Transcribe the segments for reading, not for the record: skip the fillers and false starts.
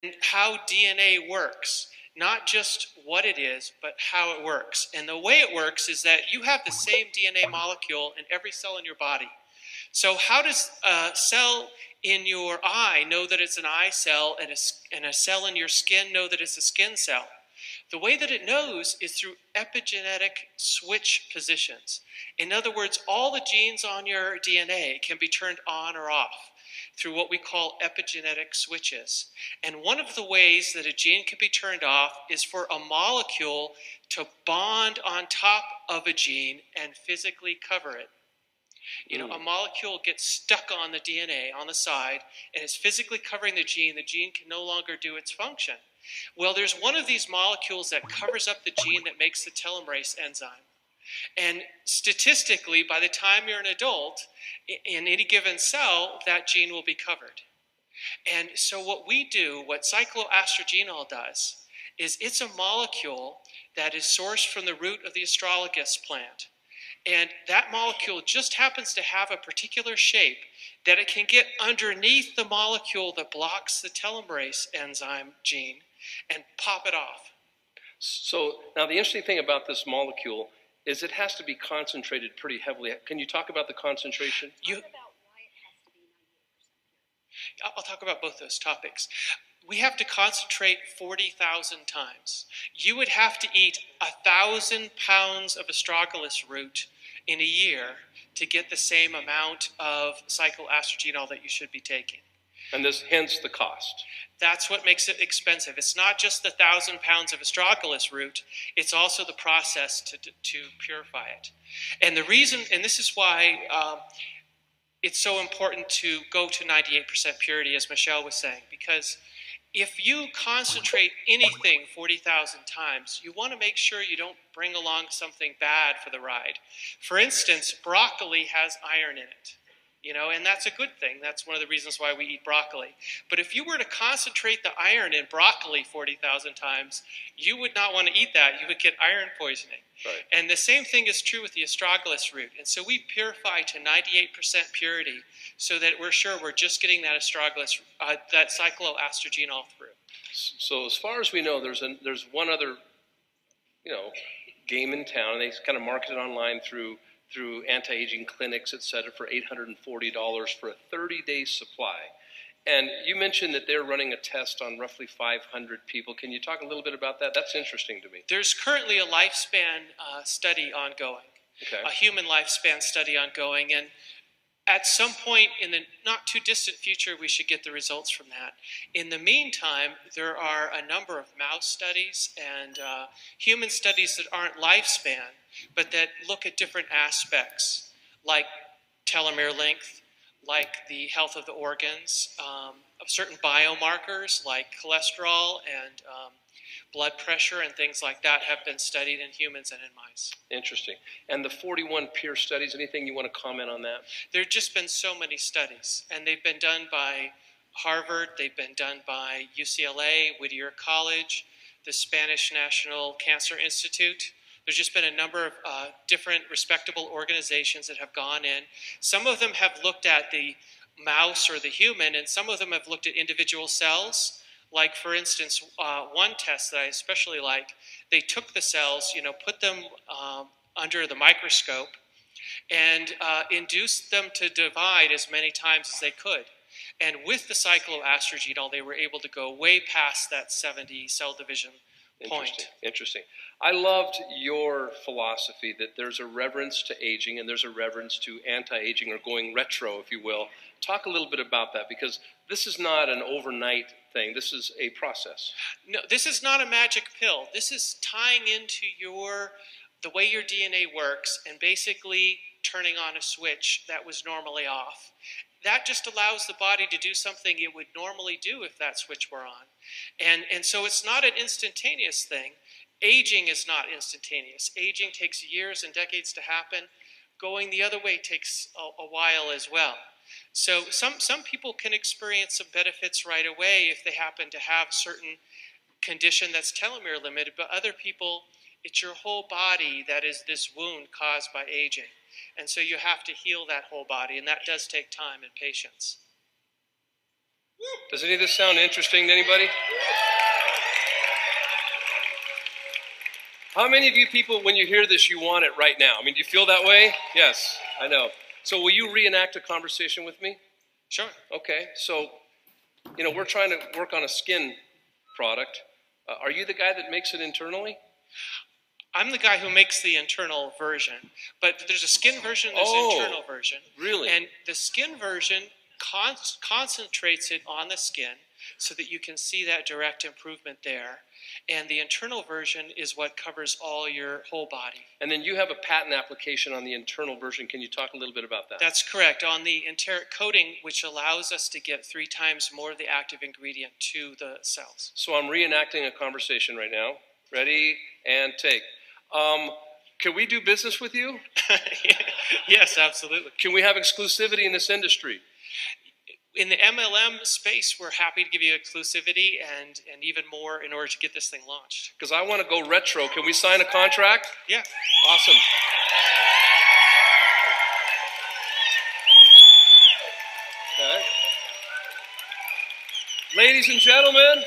and how DNA works. Not just what it is, but how it works. And the way it works is that you have the same DNA molecule in every cell in your body. So how does a cell in your eye know that it's an eye cell, and a cell in your skin know that it's a skin cell? The way that it knows is through epigenetic switch positions. In other words, all the genes on your DNA can be turned on or off through what we call epigenetic switches. And one of the ways that a gene can be turned off is for a molecule to bond on top of a gene and physically cover it. You know, a molecule gets stuck on the DNA on the side and is physically covering the gene can no longer do its function. Well, there's one of these molecules that covers up the gene that makes the telomerase enzyme. And statistically, by the time you're an adult, in any given cell, that gene will be covered. And so what we do, what cycloastragenol does, is it's a molecule that is sourced from the root of the astragalus plant. And that molecule just happens to have a particular shape that it can get underneath the molecule that blocks the telomerase enzyme gene and pop it off. So now the interesting thing about this molecule is it has to be concentrated pretty heavily. Can you talk about the concentration? I'll talk about both those topics. We have to concentrate 40,000 times. You would have to eat 1,000 pounds of astragalus root in a year to get the same amount of cycloastragenol that you should be taking. And this, hence the cost. That's what makes it expensive. It's not just the 1,000 pounds of astragalus root, it's also the process to purify it. And the reason, and this is why it's so important to go to 98% purity, as Michelle was saying, because if you concentrate anything 40,000 times, you want to make sure you don't bring along something bad for the ride. For instance, broccoli has iron in it. You know, and that's a good thing. That's one of the reasons why we eat broccoli. But if you were to concentrate the iron in broccoli 40,000 times, you would not want to eat that. You would get iron poisoning. Right. And the same thing is true with the astragalus root. And so we purify to 98% purity so that we're sure we're just getting that astragalus, that cycloastragenol through. So as far as we know, there's one other, game in town, and they kind of market it online through anti-aging clinics, et cetera, for $840 for a 30-day supply. And you mentioned that they're running a test on roughly 500 people. Can you talk a little bit about that? That's interesting to me. There's currently a lifespan study ongoing, a human lifespan study ongoing, and at some point in the not too distant future, we should get the results from that. In the meantime, there are a number of mouse studies and human studies that aren't lifespan, but that look at different aspects, like telomere length, like the health of the organs, of certain biomarkers like cholesterol and blood pressure and things like that have been studied in humans and in mice. Interesting. And the 41 peer studies, anything you want to comment on that? There have just been so many studies, and they've been done by Harvard, they've been done by UCLA, Whittier College, the Spanish National Cancer Institute. There's just been a number of different respectable organizations that have gone in. Some of them have looked at the mouse or the human, and some of them have looked at individual cells. Like, for instance, one test that I especially like, they took the cells, put them under the microscope and induced them to divide as many times as they could. And with the cycloastragenol, they were able to go way past that 70 cell division point. Interesting. I loved your philosophy that there's a reverence to aging and there's a reverence to anti-aging, or going retro, if you will. Talk a little bit about that, because this is not an overnight thing. This is a process. No, this is not a magic pill. This is tying into the way your DNA works and basically turning on a switch that was normally off. That just allows the body to do something it would normally do if that switch were on. And so it's not an instantaneous thing. Aging is not instantaneous. Aging takes years and decades to happen. Going the other way takes a while as well. So some people can experience some benefits right away if they happen to have a certain condition that's telomere limited, but other people, it's your whole body that is this wound caused by aging. And so you have to heal that whole body, and that does take time and patience. Does any of this sound interesting to anybody? How many of you people, when you hear this, you want it right now? I mean, do you feel that way? Yes, I know. So will you reenact a conversation with me? Sure. Okay, so, we're trying to work on a skin product. Are you the guy that makes it internally? I'm the guy who makes the internal version, but there's a skin version, there's an internal version. Really? And the skin version concentrates it on the skin so that you can see that direct improvement there. And the internal version is what covers all your whole body. And then you have a patent application on the internal version. Can you talk a little bit about that? That's correct. On the enteric coating, which allows us to get 3 times more of the active ingredient to the cells. So I'm reenacting a conversation right now. Ready and take. Can we do business with you? Yes, absolutely. Can we have exclusivity in this industry? In the MLM space, we're happy to give you exclusivity and even more in order to get this thing launched. Because I want to go retro. Can we sign a contract? Yeah. Awesome. Okay. Ladies and gentlemen,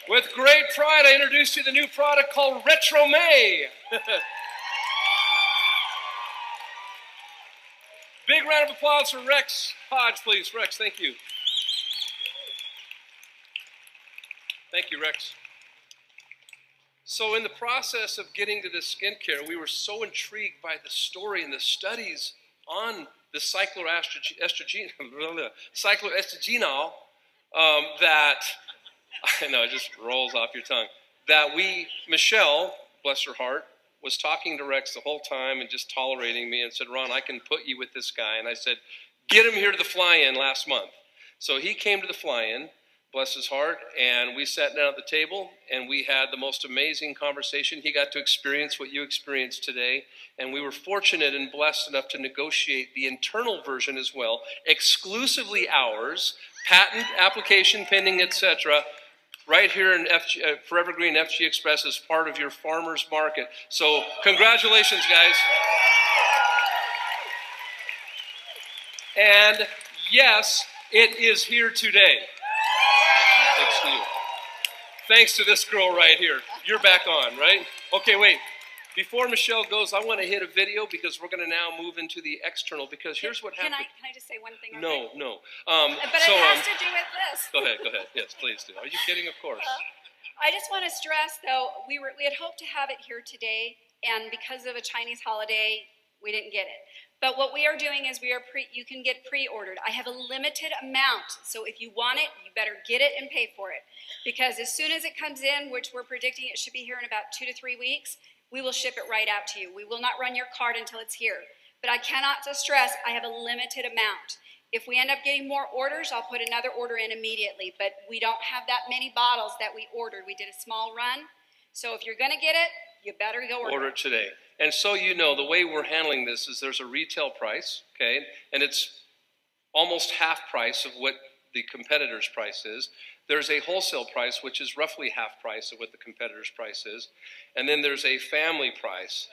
with great pride, I introduce you to the new product called Retro May. Big round of applause for Rex Hodge, please. Rex, thank you. Thank you, Rex. So in the process of getting to this skincare, we were so intrigued by the story and the studies on the cycloestrogenol that, I know, it just rolls off your tongue, that Michelle, bless her heart, was talking to Rex the whole time and just tolerating me and said, Ron, I can put you with this guy. And I said, get him here to the fly-in last month. So he came to the fly-in, bless his heart, and we sat down at the table and we had the most amazing conversation. He got to experience what you experienced today, and we were fortunate and blessed enough to negotiate the internal version as well, exclusively ours, patent application pending, etc., right here in Forever Green FGXpress as part of your farmer's market. So congratulations, guys. And yes, it is here today. Thanks to you. Thanks to this girl right here. You're back on, right? Okay, wait. Before Michelle goes, I want to hit a video because we're going to now move into the external, because here's what happened. Can I just say one thing? No, no. But it has to do with this. Go ahead. Yes, please do. Are you kidding? Of course. I just want to stress, though, we had hoped to have it here today, and because of a Chinese holiday, we didn't get it. But what we are doing is you can get pre-ordered. I have a limited amount, so if you want it, you better get it and pay for it. Because as soon as it comes in, which we're predicting it should be here in about 2 to 3 weeks, we will ship it right out to you. We will not run your card until it's here. But I cannot stress, I have a limited amount. If we end up getting more orders, I'll put another order in immediately. But we don't have that many bottles that we ordered. We did a small run. So if you're going to get it, you better go order it today. And so you know, the way we're handling this is there's a retail price, okay? And it's almost half price of what the competitor's price is. There's a wholesale price, which is roughly half price of what the competitor's price is. And then there's a family price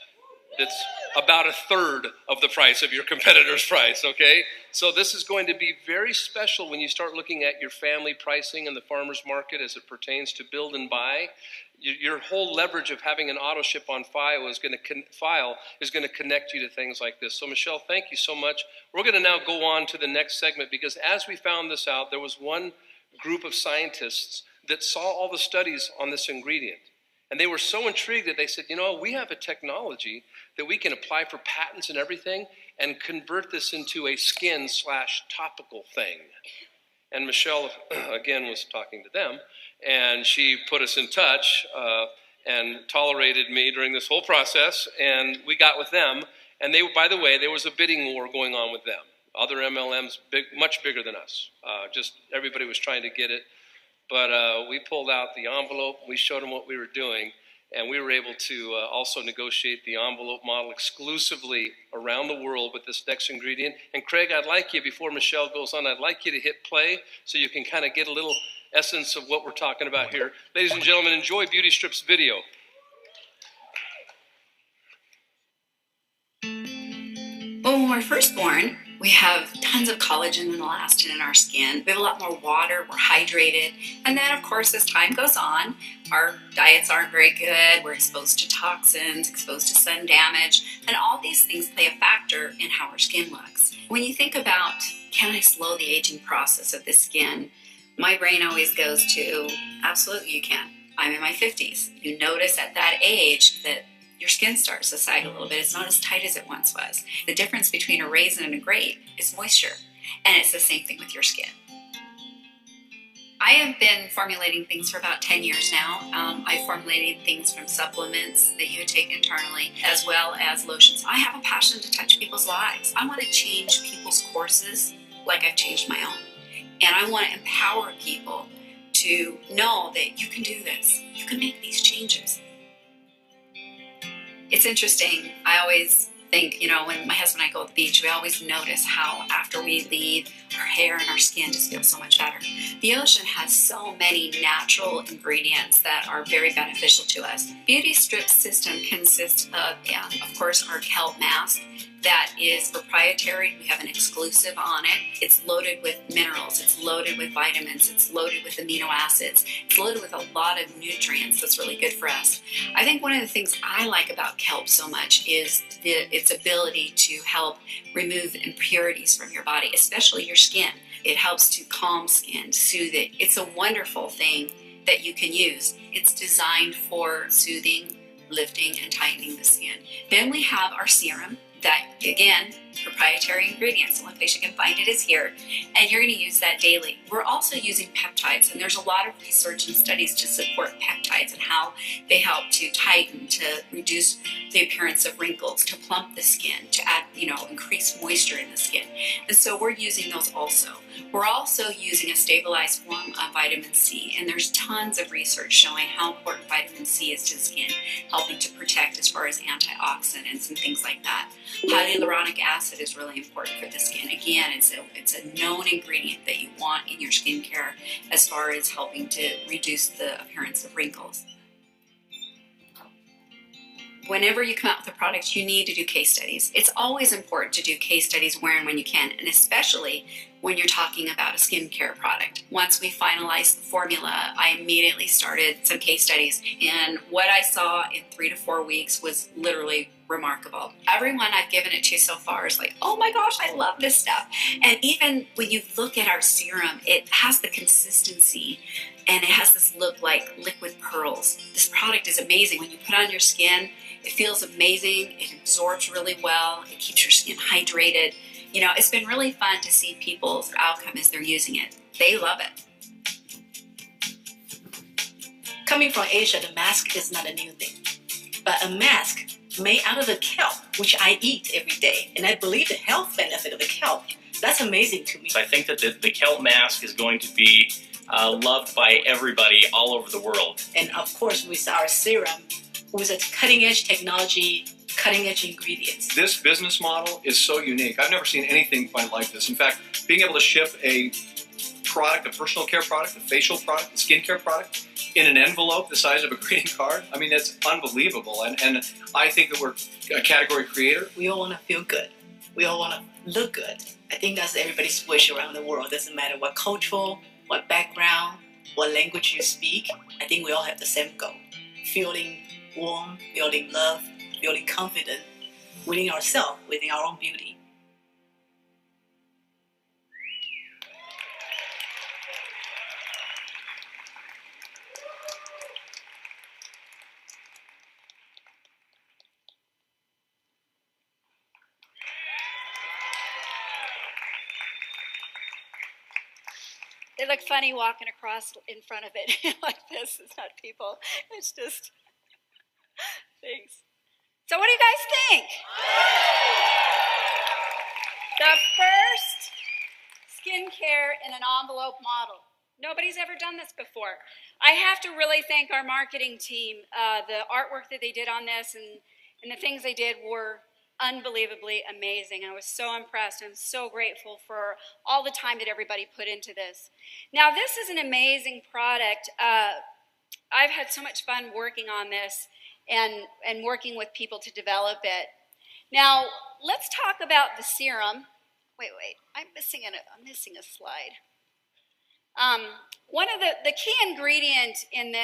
that's about a third of the price of your competitor's price, okay? So this is going to be very special when you start looking at your family pricing in the farmer's market as it pertains to build and buy. Your whole leverage of having an auto ship on file is going to connect you to things like this. So Michelle, thank you so much. We're going to now go on to the next segment, because as we found this out, there was one group of scientists that saw all the studies on this ingredient. And they were so intrigued that they said, you know, we have a technology that we can apply for patents and everything and convert this into a skin/topical thing. And Michelle, again, was talking to them, and she put us in touch and tolerated me during this whole process, and we got with them. And they, by the way, there was a bidding war going on with them. Other MLMs, much bigger than us. Just everybody was trying to get it. But we pulled out the envelope, we showed them what we were doing, and we were able to also negotiate the envelope model exclusively around the world with this next ingredient. And Craig, I'd like you, before Michelle goes on, I'd like you to hit play so you can kind of get a little essence of what we're talking about here. Ladies and gentlemen, enjoy Beauty Strip's video. When we were first born, We have tons of collagen and elastin in our skin. We have a lot more water, we're hydrated. And then, of course, as time goes on, our diets aren't very good. We're exposed to toxins, exposed to sun damage, and all these things play a factor in how our skin looks. When you think about, can I slow the aging process of the skin? My brain always goes to, absolutely you can. I'm in my 50s. You notice at that age that your skin starts to sag a little bit. It's not as tight as it once was. The difference between a raisin and a grape is moisture, and it's the same thing with your skin. I have been formulating things for about 10 years now. I formulated things from supplements that you would take internally, as well as lotions. I have a passion to touch people's lives. I want to change people's courses like I've changed my own. And I want to empower people to know that you can do this. You can make these changes. It's interesting. I always think, when my husband and I go to the beach, we always notice how after we leave, our hair and our skin just feels so much better. The ocean has so many natural ingredients that are very beneficial to us. Beauty Strip system consists of course, our kelp mask. That is proprietary. We have an exclusive on it. It's loaded with minerals. It's loaded with vitamins. It's loaded with amino acids. It's loaded with a lot of nutrients that's really good for us. I think one of the things I like about kelp so much is its ability to help remove impurities from your body, especially your skin. It helps to calm skin, soothe it. It's a wonderful thing that you can use. It's designed for soothing, lifting, and tightening the skin. Then we have our serum. That, again, proprietary ingredients. The only place you can find it is here, and you're going to use that daily. We're also using peptides, and there's a lot of research and studies to support peptides and how they help to tighten, to reduce the appearance of wrinkles, to plump the skin, to add, increase moisture in the skin. And so we're using those also. We're also using a stabilized form of vitamin C, and there's tons of research showing how important vitamin C is to the skin, helping to protect as far as antioxidants and things like that. Hyaluronic acid is really important for the skin. Again, it's a known ingredient that you want in your skincare as far as helping to reduce the appearance of wrinkles. Whenever you come out with a product, you need to do case studies. It's always important to do case studies where and when you can, and especially when you're talking about a skincare product. Once we finalized the formula, I immediately started some case studies, and what I saw in 3 to 4 weeks was literally remarkable. Everyone I've given it to so far is like, oh my gosh, I love this stuff. And even when you look at our serum, it has the consistency and it has this look like liquid pearls. This product is amazing. When you put it on your skin, it feels amazing. It absorbs really well. It keeps your skin hydrated. It's been really fun to see people's outcome as they're using it. They love it. Coming from Asia, the mask is not a new thing. But a mask made out of the kelp, which I eat every day, and I believe the health benefit of the kelp, that's amazing to me. So I think that the kelp mask is going to be loved by everybody all over the world. And of course, with our serum, with a cutting-edge technology, cutting-edge ingredients. This business model is so unique. I've never seen anything quite like this. In fact, being able to ship a product, a personal care product, a facial product, a skincare product, in an envelope the size of a greeting card, I mean, it's unbelievable. And I think that we're a category creator. We all want to feel good. We all want to look good. I think that's everybody's wish around the world. Doesn't matter what cultural, what background, what language you speak. I think we all have the same goal. Feeling warm, feeling loved, feeling confident within ourselves, within our own beauty. They look funny walking across in front of it like this. It's not people. It's just things. So what do you guys think? The first skincare in an envelope model. Nobody's ever done this before. I have to really thank our marketing team. The artwork that they did on this and the things they did were unbelievably amazing. I was so impressed. I'm so grateful for all the time that everybody put into this. Now, this is an amazing product. I've had so much fun working on this and working with people to develop it. Now, let's talk about the serum. wait, I'm missing a slide. One of the key ingredient in this